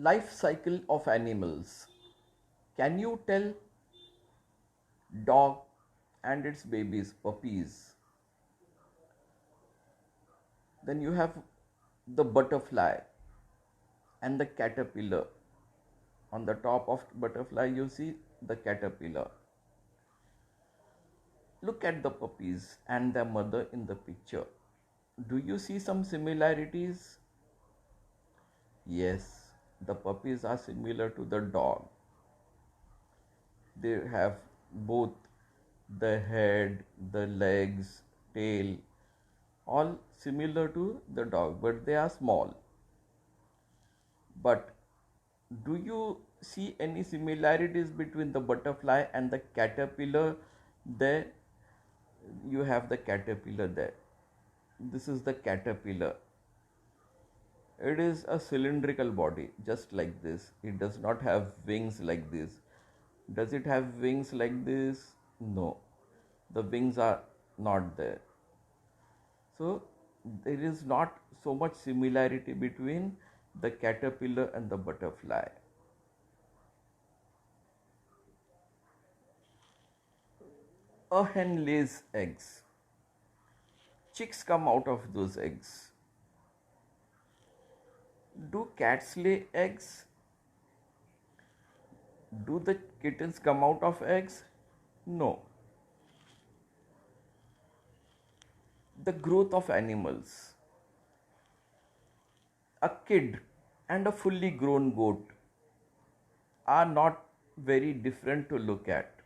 Life cycle of animals. Can you tell dog and its babies, puppies? Then you have the butterfly and the caterpillar. On the top of butterfly you see the caterpillar. Look at the puppies and their mother in the picture. Do you see some similarities? Yes, the puppies are similar to the dog. They have both the head, the legs, tail, all similar to the dog, but they are small. But do you see any similarities between the butterfly and the caterpillar? There you have the caterpillar there. This is the caterpillar. It is a cylindrical body, just like this. It does not have wings like this. Does it have wings like this? No. The wings are not there. So there is not so much similarity between the caterpillar and the butterfly. A hen lays eggs. Chicks come out of those eggs. Do cats lay eggs? Do the kittens come out of eggs? No. The growth of animals. A kid and a fully grown goat are not very different to look at.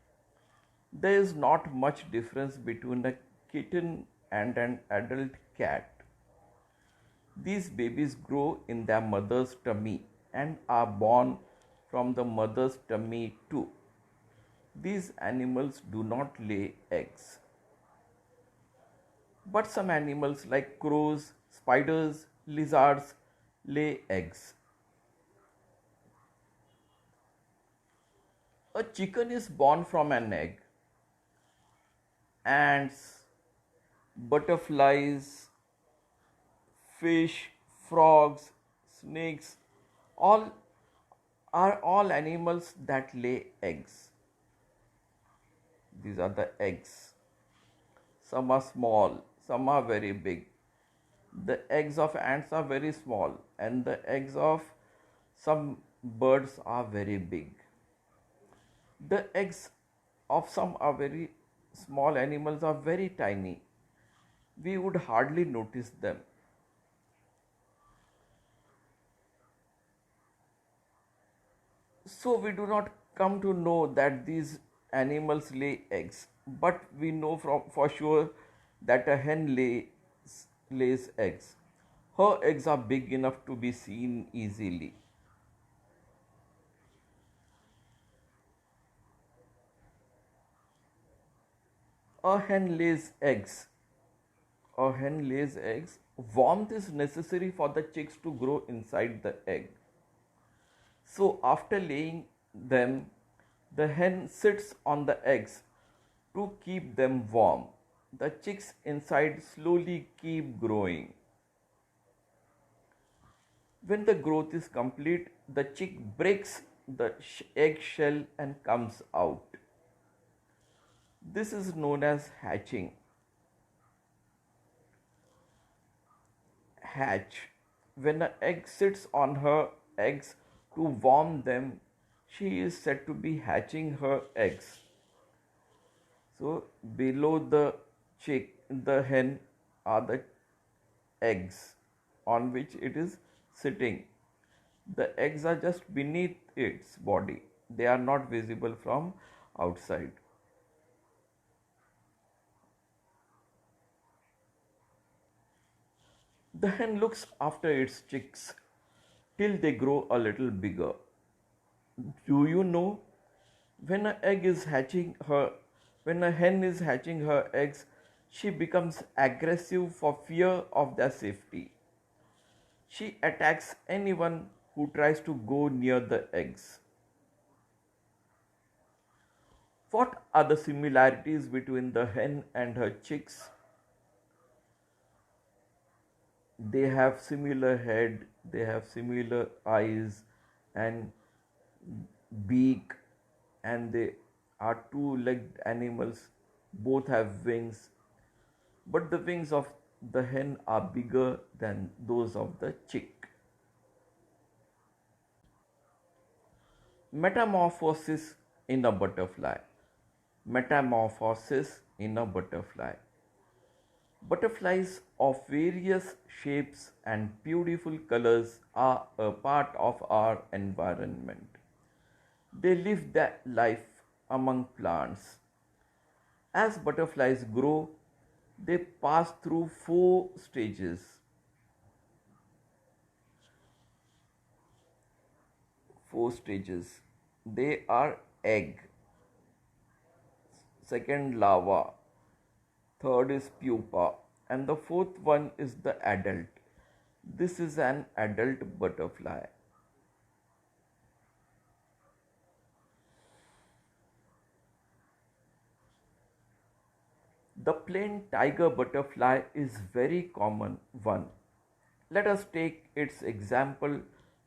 There is not much difference between a kitten and an adult cat. These babies grow in their mother's tummy and are born from the mother's tummy too. These animals do not lay eggs. But some animals like crows, spiders, lizards lay eggs. A chicken is born from an egg. Ants, butterflies, fish, frogs, snakes, all are all animals that lay eggs. These are the eggs. Some are small, some are very big. The eggs of ants are very small, and the eggs of some birds are very big. The eggs of some are very small animals are very tiny. We would hardly notice them. So we do not come to know that these animals lay eggs, but we know for sure that a hen lays eggs. Her eggs are big enough to be seen easily. A hen lays eggs. A hen lays eggs. Warmth is necessary for the chicks to grow inside the egg. So after laying them, the hen sits on the eggs to keep them warm. The chicks inside slowly keep growing. When the growth is complete, the chick breaks the egg shell and comes out. This is known as hatching. Hatch. When an egg sits on her eggs to warm them, she is said to be hatching her eggs. So below the chick, the hen are the eggs on which it is sitting. The eggs are just beneath its body. They are not visible from outside. The hen looks after its chicks till they grow a little bigger. Do you know when a egg is hatching her when a hen is hatching her eggs, she becomes aggressive for fear of their safety. She attacks anyone who tries to go near the eggs. What are the similarities between the hen and her chicks? They have similar head, they have similar eyes, and beak, and they are two-legged animals. Both have wings, but the wings of the hen are bigger than those of the chick. Metamorphosis in a butterfly. Metamorphosis in a butterfly. Butterflies of various shapes and beautiful colors are a part of our environment. They live their life among plants. As butterflies grow, they pass through four stages. Four stages. They are egg, second larva, third is pupa, and the fourth one is the adult. This is an adult butterfly. The plain tiger butterfly is very common one. Let us take its example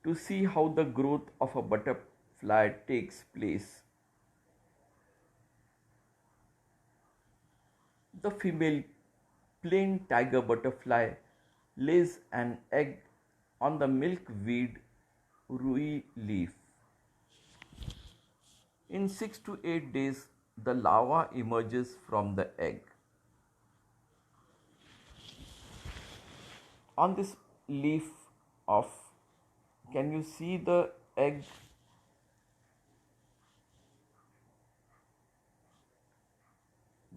to see how the growth of a butterfly takes place. The female plain tiger butterfly lays an egg on the milkweed rui leaf. In 6 to 8 days, the larva emerges from the egg. On this leaf of, can you see the egg?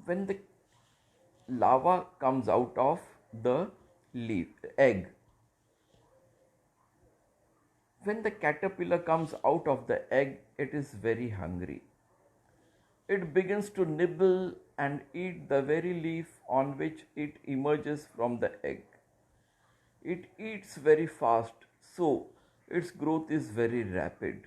When the larva comes out of the leaf egg, when the caterpillar comes out of the egg, it is very hungry. It begins to nibble and eat the very leaf on which it emerges from the egg. It eats very fast, so its growth is very rapid.